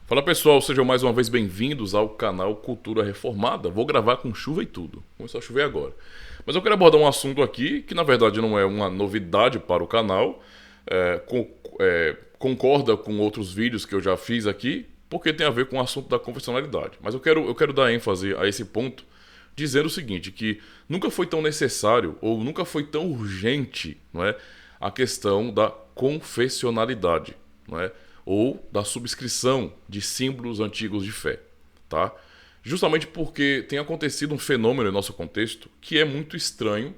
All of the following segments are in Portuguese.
Fala pessoal, sejam mais uma vez bem-vindos ao canal Cultura Reformada. Vou gravar com chuva e tudo. Começou a chover agora. Mas eu quero abordar um assunto aqui que na verdade não é uma novidade para o canal. Concorda com outros vídeos que eu já fiz aqui, porque tem a ver com o assunto da confessionalidade. Mas eu quero dar ênfase a esse ponto, dizendo o seguinte, que nunca foi tão necessário ou nunca foi tão urgente, não é, a questão da confessionalidade, não é? Ou da subscrição de símbolos antigos de fé, tá? Justamente porque tem acontecido um fenômeno em nosso contexto que é muito estranho,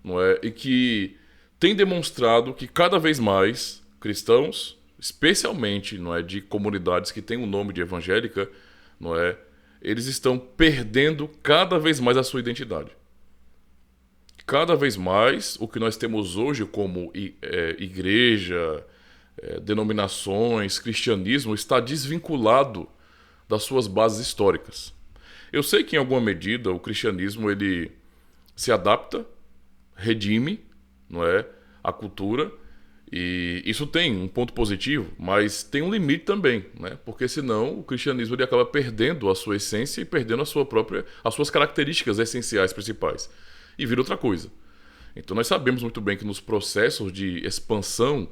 não é? E que tem demonstrado que cada vez mais cristãos, especialmente, não é, de comunidades que têm o nome de evangélica, não é, eles estão perdendo cada vez mais a sua identidade. Cada vez mais o que nós temos hoje como igreja, denominações, cristianismo está desvinculado das suas bases históricas. Eu sei que em alguma medida o cristianismo ele se adapta, redime, não é, a cultura, e isso tem um ponto positivo, mas tem um limite também, né? Porque senão o cristianismo ele acaba perdendo a sua essência e perdendo as suas características essenciais principais e vira outra coisa. Então nós sabemos muito bem que nos processos de expansão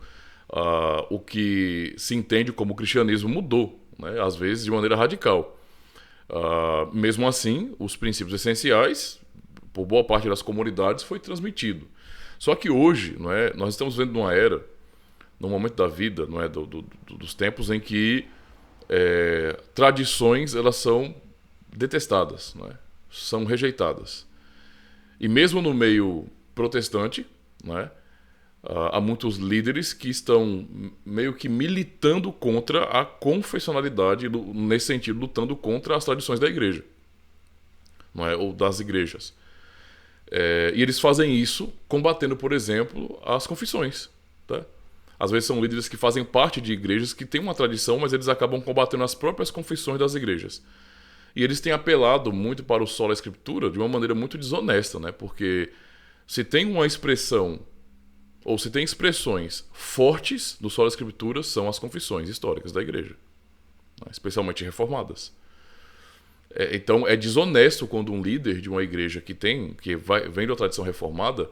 o que se entende como cristianismo mudou, né? Às vezes de maneira radical. Mesmo assim, os princípios essenciais, por boa parte das comunidades, foi transmitido. Só que hoje, não é, nós estamos vendo numa era, num momento da vida, não é, dos tempos em que tradições elas são detestadas, não é? São rejeitadas. E mesmo no meio protestante, não é, há muitos líderes que estão meio que militando contra a confessionalidade, nesse sentido, lutando contra as tradições da igreja, não é? Ou das igrejas. E eles fazem isso combatendo, por exemplo, as confissões. Tá? Às vezes são líderes que fazem parte de igrejas que têm uma tradição, mas eles acabam combatendo as próprias confissões das igrejas. E eles têm apelado muito para o sola escritura de uma maneira muito desonesta, né? Porque se tem uma expressão ou se tem expressões fortes do sola escritura, são as confissões históricas da igreja, né? Especialmente reformadas. Então é desonesto quando um líder de uma igreja vem de uma tradição reformada,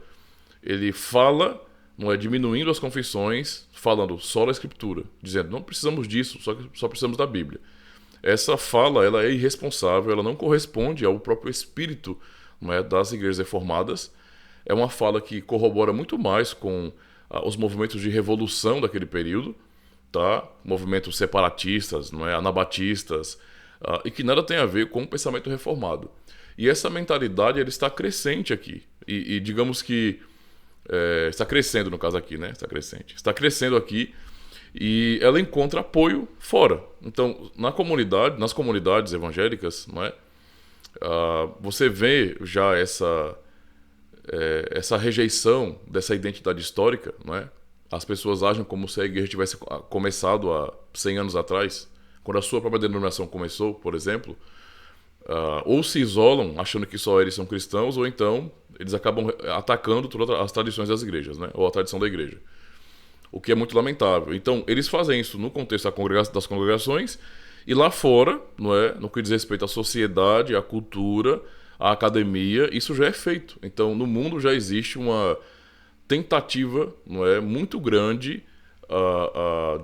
ele fala, não é, diminuindo as confissões, falando sola escritura, dizendo não precisamos disso, só precisamos da Bíblia. Essa fala ela é irresponsável, ela não corresponde ao próprio espírito, não é, das igrejas reformadas. É uma fala que corrobora muito mais com os movimentos de revolução daquele período, tá? Movimentos separatistas, não é, anabatistas, e que nada tem a ver com o pensamento reformado. E essa mentalidade ela está crescente aqui. E digamos que está crescendo no caso aqui, né? Está crescendo aqui e ela encontra apoio fora. Então, nas comunidades evangélicas, não é? Você vê já essa rejeição dessa identidade histórica, não é? As pessoas agem como se a igreja tivesse começado há 100 anos atrás, quando a sua própria denominação começou, por exemplo, ou se isolam achando que só eles são cristãos, ou então eles acabam atacando todas as tradições das igrejas, né? Ou a tradição da igreja. O que é muito lamentável. Então, eles fazem isso no contexto das congregações e lá fora, não é? No que diz respeito à sociedade, à cultura, à academia, isso já é feito. Então, no mundo já existe uma tentativa, não é, muito grande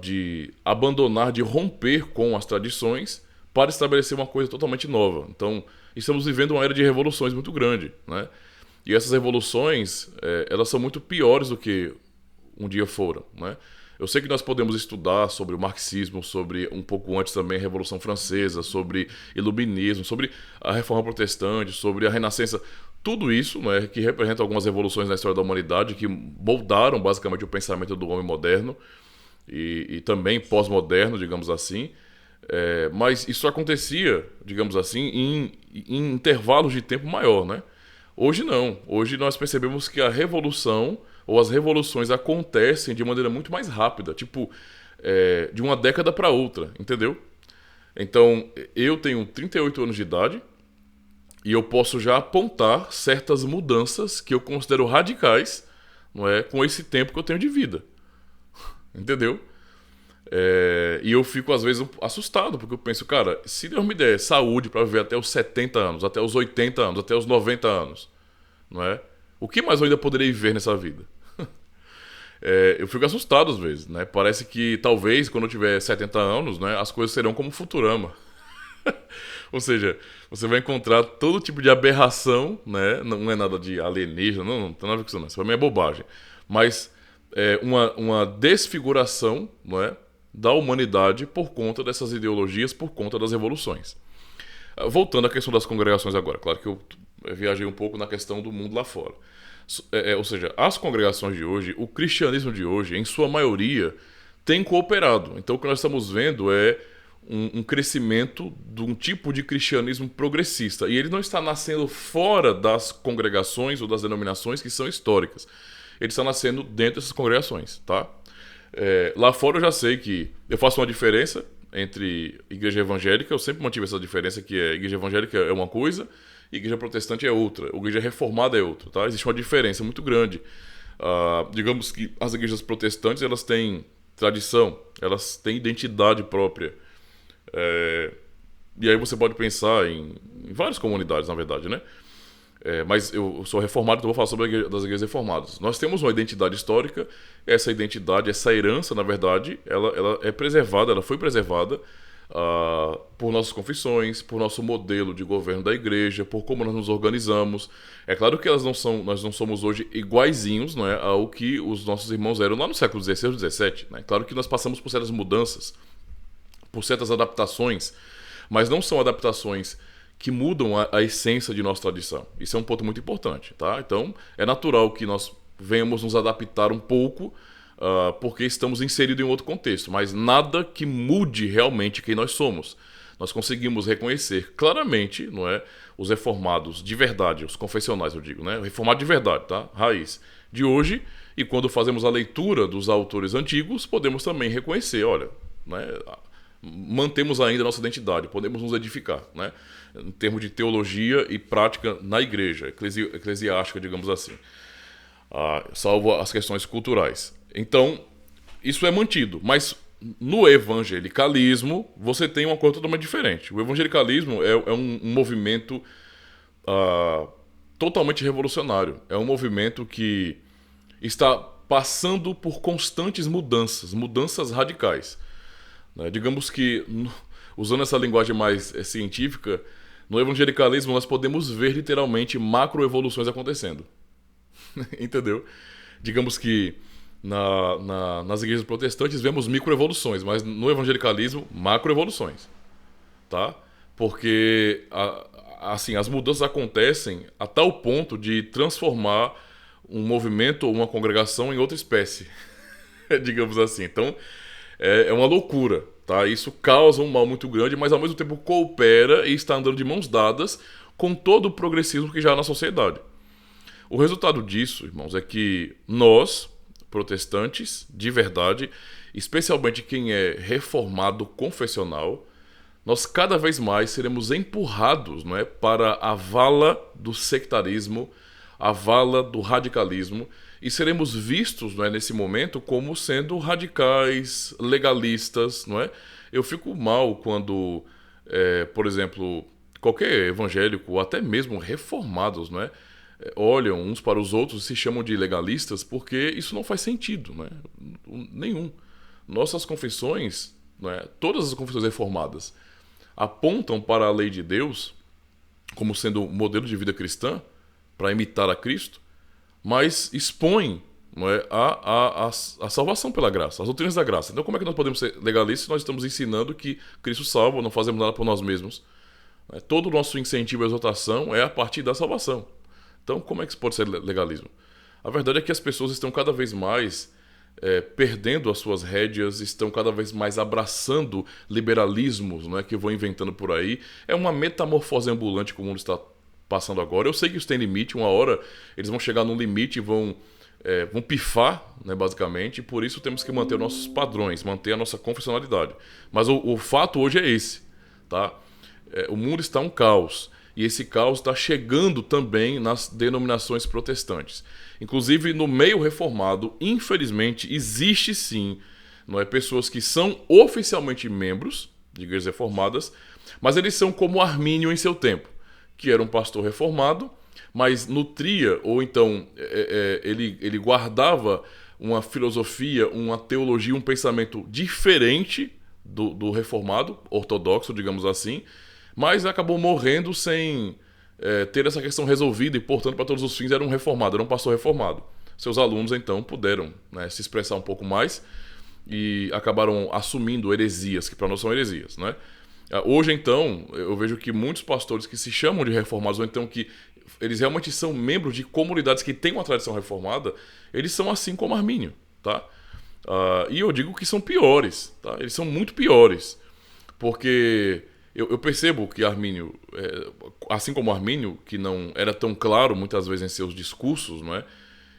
de abandonar, de romper com as tradições para estabelecer uma coisa totalmente nova. Então, estamos vivendo uma era de revoluções muito grande, né? E essas revoluções, elas são muito piores do que um dia foram, né? Eu sei que nós podemos estudar sobre o marxismo, sobre um pouco antes também a Revolução Francesa, sobre iluminismo, sobre a Reforma Protestante, sobre a Renascença. Tudo isso, né, que representa algumas revoluções na história da humanidade que moldaram basicamente o pensamento do homem moderno e também pós-moderno, digamos assim. Mas isso acontecia, digamos assim, em intervalos de tempo maior, né? Hoje não. Hoje nós percebemos que a revolução ou as revoluções acontecem de maneira muito mais rápida, tipo, de uma década para outra, entendeu? Então, eu tenho 38 anos de idade e eu posso já apontar certas mudanças que eu considero radicais, não é, com esse tempo que eu tenho de vida, entendeu? E eu fico, às vezes, assustado, porque eu penso, cara, se Deus me der saúde para viver até os 70 anos, até os 80 anos, até os 90 anos, não é? O que mais eu ainda poderei ver nessa vida? Eu fico assustado às vezes, né? Parece que talvez quando eu tiver 70 anos, né, as coisas serão como Futurama. Ou seja, você vai encontrar todo tipo de aberração, né? Não é nada de alienígena, não tem nada a ver com isso não. Isso pra mim é bobagem. Mas uma desfiguração, não é, da humanidade por conta dessas ideologias, por conta das revoluções. Voltando à questão das congregações agora. Claro que eu viajei um pouco na questão do mundo lá fora. Ou seja, as congregações de hoje, o cristianismo de hoje, em sua maioria, tem cooperado. Então o que nós estamos vendo é um crescimento de um tipo de cristianismo progressista. E ele não está nascendo fora das congregações ou das denominações que são históricas. Ele está nascendo dentro dessas congregações, tá? Lá fora eu já sei que eu faço uma diferença entre igreja evangélica, eu sempre mantive essa diferença, que a igreja evangélica é uma coisa, igreja protestante é outra, a igreja reformada é outra, tá? Existe uma diferença muito grande. Digamos que as igrejas protestantes, elas têm tradição, elas têm identidade própria. E aí você pode pensar em várias comunidades, na verdade, né? Mas eu sou reformado, então vou falar sobre das igrejas reformadas. Nós temos uma identidade histórica, essa identidade, essa herança, na verdade, ela é preservada, ela foi preservada por nossas confissões, por nosso modelo de governo da igreja, por como nós nos organizamos. É claro que nós não somos hoje iguaizinhos, não é, ao que os nossos irmãos eram lá no século XVI ou XVII. Né? Claro que nós passamos por certas mudanças, por certas adaptações, mas não são adaptações que mudam a essência de nossa tradição. Isso é um ponto muito importante, tá? Então, é natural que nós venhamos nos adaptar um pouco, porque estamos inseridos em outro contexto, mas nada que mude realmente quem nós somos. Nós conseguimos reconhecer claramente, não é, os reformados de verdade, os confessionais, eu digo, né? O reformado de verdade, tá? Raiz de hoje, e quando fazemos a leitura dos autores antigos, podemos também reconhecer, olha, né? Mantemos ainda a nossa identidade, podemos nos edificar, né? Em termos de teologia e prática na igreja, eclesiástica, digamos assim, salvo as questões culturais. Então, isso é mantido, mas no evangelicalismo você tem uma coisa totalmente diferente. O evangelicalismo é um movimento totalmente revolucionário, é um movimento que está passando por constantes mudanças radicais. Digamos que, usando essa linguagem mais científica, no evangelicalismo nós podemos ver literalmente macroevoluções acontecendo. Entendeu? Digamos que nas igrejas protestantes vemos microevoluções, mas no evangelicalismo, macroevoluções. Tá? Porque assim, as mudanças acontecem a tal ponto de transformar um movimento ou uma congregação em outra espécie. Digamos assim. Então, é uma loucura, tá? Isso causa um mal muito grande, mas ao mesmo tempo coopera e está andando de mãos dadas com todo o progressismo que já há na sociedade. O resultado disso, irmãos, é que nós, protestantes, de verdade, especialmente quem é reformado confessional, nós cada vez mais seremos empurrados, não é, para a vala do sectarismo, a vala do radicalismo, e seremos vistos, não é, nesse momento como sendo radicais, legalistas, não é? Eu fico mal quando, por exemplo, qualquer evangélico, ou até mesmo reformados, não é, olham uns para os outros e se chamam de legalistas, porque isso não faz sentido, não é? Nenhum. Nossas confissões, não é, todas as confissões reformadas, apontam para a lei de Deus como sendo o modelo de vida cristã, para imitar a Cristo, mas expõem, não é, a salvação pela graça, as doutrinas da graça. Então como é que nós podemos ser legalistas se nós estamos ensinando que Cristo salva, não fazemos nada por nós mesmos? Todo o nosso incentivo à exortação é a partir da salvação. Então como é que isso pode ser legalismo? A verdade é que as pessoas estão cada vez mais perdendo as suas rédeas, estão cada vez mais abraçando liberalismos, não é, que vão inventando por aí. É uma metamorfose ambulante que o mundo está passando agora. Eu sei que isso tem limite, uma hora eles vão chegar num limite e vão pifar, né, basicamente, e por isso temos que manter os nossos padrões, manter a nossa confessionalidade. Mas o fato hoje é esse, tá? O mundo está um caos, e esse caos está chegando também nas denominações protestantes. Inclusive, no meio reformado, infelizmente, existe sim não é? Pessoas que são oficialmente membros de igrejas reformadas, mas eles são como Armínio em seu tempo, que era um pastor reformado, mas nutria, ou então ele guardava uma filosofia, uma teologia, um pensamento diferente do reformado, ortodoxo, digamos assim, mas acabou morrendo sem ter essa questão resolvida e, portanto, para todos os fins era um reformado, era um pastor reformado. Seus alunos, então, puderam, né, se expressar um pouco mais e acabaram assumindo heresias, que para nós são heresias, né? Hoje, então, eu vejo que muitos pastores que se chamam de reformados, ou então que eles realmente são membros de comunidades que têm uma tradição reformada, eles são assim como Armínio, tá? E eu digo que são piores, tá? Eles são muito piores, porque eu percebo que Armínio, assim como Armínio, que não era tão claro muitas vezes em seus discursos, não é?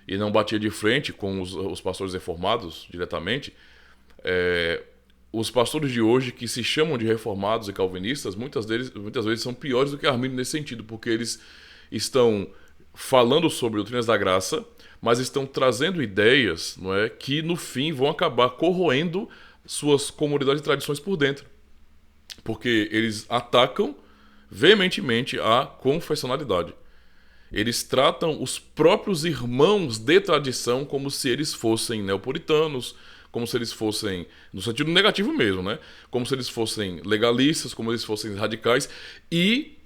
E não batia de frente com os pastores reformados diretamente, os pastores de hoje que se chamam de reformados e calvinistas, muitas vezes são piores do que Armínio nesse sentido, porque eles estão falando sobre doutrinas da graça, mas estão trazendo ideias, não é, que no fim vão acabar corroendo suas comunidades e tradições por dentro. Porque eles atacam veementemente a confessionalidade. Eles tratam os próprios irmãos de tradição como se eles fossem neopuritanos, como se eles fossem, no sentido negativo mesmo, né? Como se eles fossem legalistas, como se eles fossem radicais, e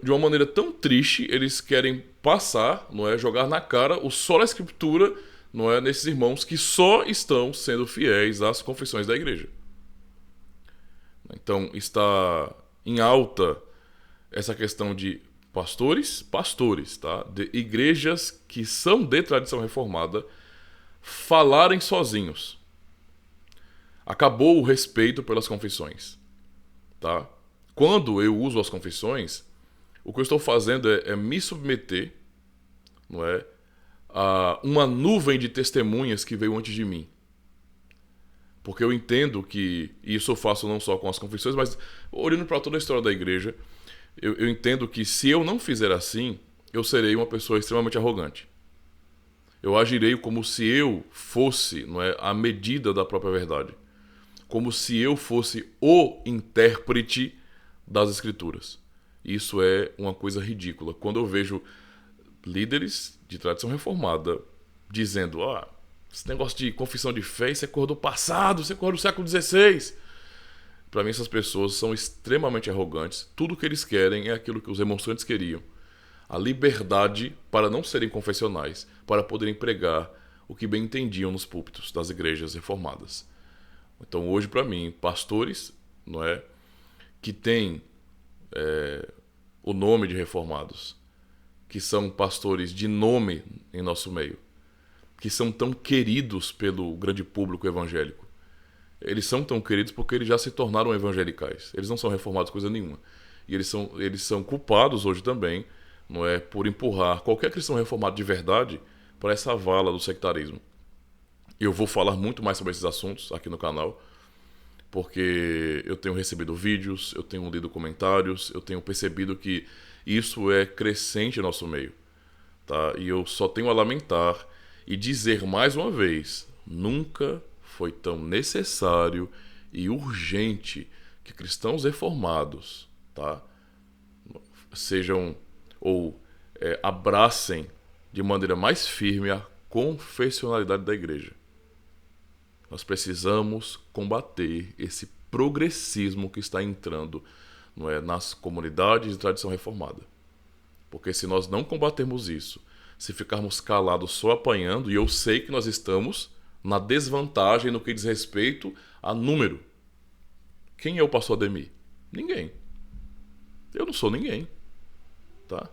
de uma maneira tão triste, eles querem passar, não é, jogar na cara o sola escritura, não é, nesses irmãos que só estão sendo fiéis às confissões da igreja. Então está em alta essa questão de pastores, tá? De igrejas que são de tradição reformada falarem sozinhos. Acabou o respeito pelas confissões, tá? Quando eu uso as confissões, o que eu estou fazendo é me submeter, não é, a uma nuvem de testemunhas que veio antes de mim. Porque eu entendo que, e isso eu faço não só com as confissões, mas olhando para toda a história da igreja, eu entendo que se eu não fizer assim, eu serei uma pessoa extremamente arrogante. Eu agirei como se eu fosse, não é, a medida da própria verdade. Como se eu fosse o intérprete das Escrituras. Isso é uma coisa ridícula. Quando eu vejo líderes de tradição reformada dizendo: esse negócio de confissão de fé, isso é coisa do passado, isso é coisa do século XVI. Para mim, essas pessoas são extremamente arrogantes. Tudo que eles querem é aquilo que os demonstrantes queriam. A liberdade para não serem confessionais, para poderem pregar o que bem entendiam nos púlpitos das igrejas reformadas. Então, hoje, para mim, pastores, não é, que têm o nome de reformados, que são pastores de nome em nosso meio, que são tão queridos pelo grande público evangélico. Eles são tão queridos porque eles já se tornaram evangelicais. Eles não são reformados coisa nenhuma. E eles são culpados hoje também, não é, por empurrar qualquer cristão reformado de verdade para essa vala do sectarismo. Eu vou falar muito mais sobre esses assuntos aqui no canal, porque eu tenho recebido vídeos, eu tenho lido comentários, eu tenho percebido que isso é crescente em nosso meio, tá? E eu só tenho a lamentar e dizer mais uma vez, nunca foi tão necessário e urgente que cristãos reformados, tá, sejam ou abracem de maneira mais firme a confessionalidade da igreja. Nós precisamos combater esse progressismo que está entrando, não é, nas comunidades de tradição reformada. Porque se nós não combatermos isso, se ficarmos calados só apanhando, e eu sei que nós estamos na desvantagem no que diz respeito a número. Quem é o pastor Ademir? Ninguém. Eu não sou ninguém. Tá?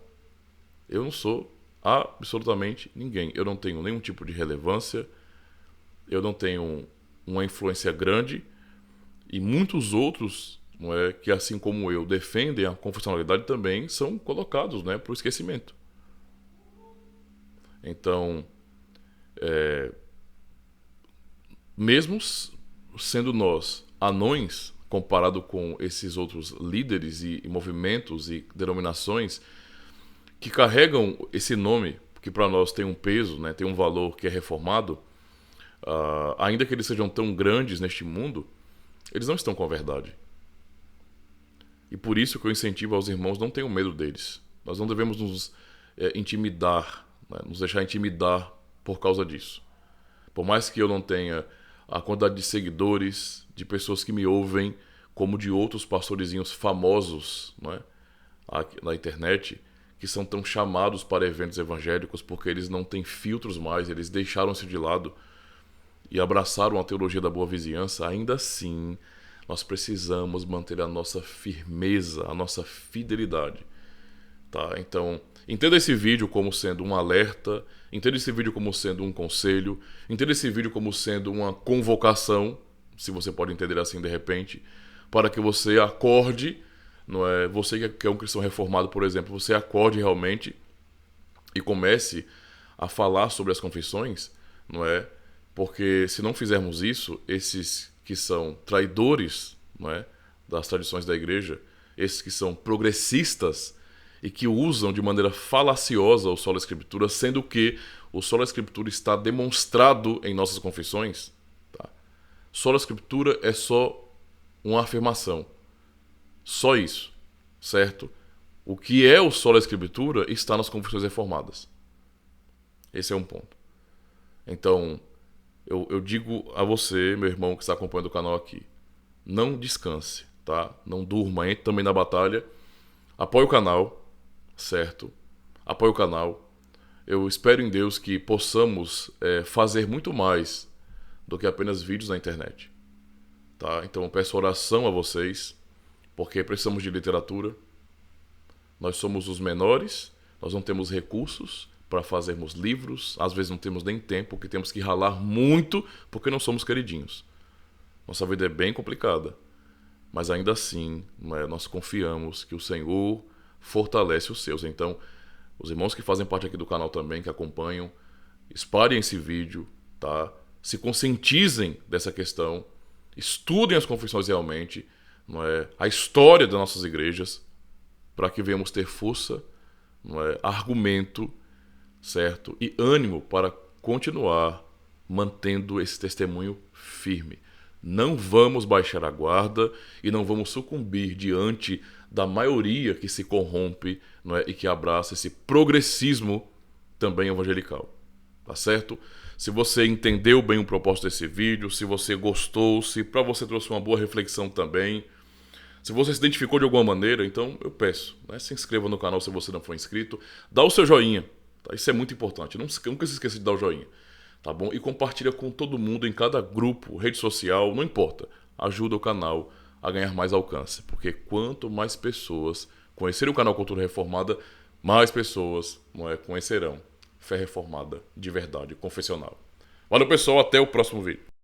Eu não sou absolutamente ninguém. Eu não tenho nenhum tipo de relevância. Eu não tenho uma influência grande. E muitos outros, não é, que assim como eu defendem a confessionalidade também são colocados, né, para o esquecimento. Então, mesmo sendo nós anões comparado com esses outros líderes e movimentos e denominações que carregam esse nome, que para nós tem um peso, né, tem um valor, que é reformado, ainda que eles sejam tão grandes neste mundo, eles não estão com a verdade. E por isso que eu incentivo aos irmãos, não tenham medo deles. Nós não devemos nos intimidar, né? Nos deixar intimidar por causa disso. Por mais que eu não tenha a quantidade de seguidores, de pessoas que me ouvem, como de outros pastorezinhos famosos, né, na internet, que são tão chamados para eventos evangélicos porque eles não têm filtros mais, eles deixaram-se de lado e abraçaram a teologia da boa vizinhança, ainda assim, nós precisamos manter a nossa firmeza, a nossa fidelidade. Tá? Então, entenda esse vídeo como sendo um alerta, entenda esse vídeo como sendo um conselho, entenda esse vídeo como sendo uma convocação, se você pode entender assim de repente, para que você acorde, não é? Você que é um cristão reformado, por exemplo, você acorde realmente e comece a falar sobre as confissões, não é? Porque se não fizermos isso, esses que são traidores, não é, das tradições da igreja, esses que são progressistas e que usam de maneira falaciosa o Sola Escritura, sendo que o Sola Escritura está demonstrado em nossas confissões. Tá? Sola Escritura é só uma afirmação. Só isso, certo? O que é o Sola Escritura está nas confissões reformadas. Esse é um ponto. Então, eu digo a você, meu irmão que está acompanhando o canal aqui, não descanse, tá? Não durma, entre também na batalha. Apoie o canal, certo? Apoie o canal. Eu espero em Deus que possamos fazer muito mais do que apenas vídeos na internet. Tá? Então eu peço oração a vocês, porque precisamos de literatura. Nós somos os menores, nós não temos recursos para fazermos livros, às vezes não temos nem tempo, porque temos que ralar muito, porque não somos queridinhos. Nossa vida é bem complicada, mas ainda assim, né, nós confiamos que o Senhor fortalece os seus. Então, os irmãos que fazem parte aqui do canal também, que acompanham, espalhem esse vídeo, tá? Se conscientizem dessa questão, estudem as confissões realmente, não é? A história das nossas igrejas, para que venhamos ter força, não é? Argumento, certo? E ânimo para continuar mantendo esse testemunho firme. Não vamos baixar a guarda e não vamos sucumbir diante da maioria que se corrompe, não é? E que abraça esse progressismo também evangelical. Tá certo? Se você entendeu bem o propósito desse vídeo, se você gostou, se para você trouxe uma boa reflexão também, se você se identificou de alguma maneira, então eu peço, né, se inscreva no canal se você não for inscrito, dá o seu joinha, tá? Isso é muito importante, nunca se esqueça de dar o joinha, tá bom? E compartilha com todo mundo em cada grupo, rede social, não importa, ajuda o canal a ganhar mais alcance, porque quanto mais pessoas conhecerem o canal Cultura Reformada, mais pessoas, não é, conhecerão fé reformada de verdade, confessional. Valeu, pessoal, até o próximo vídeo.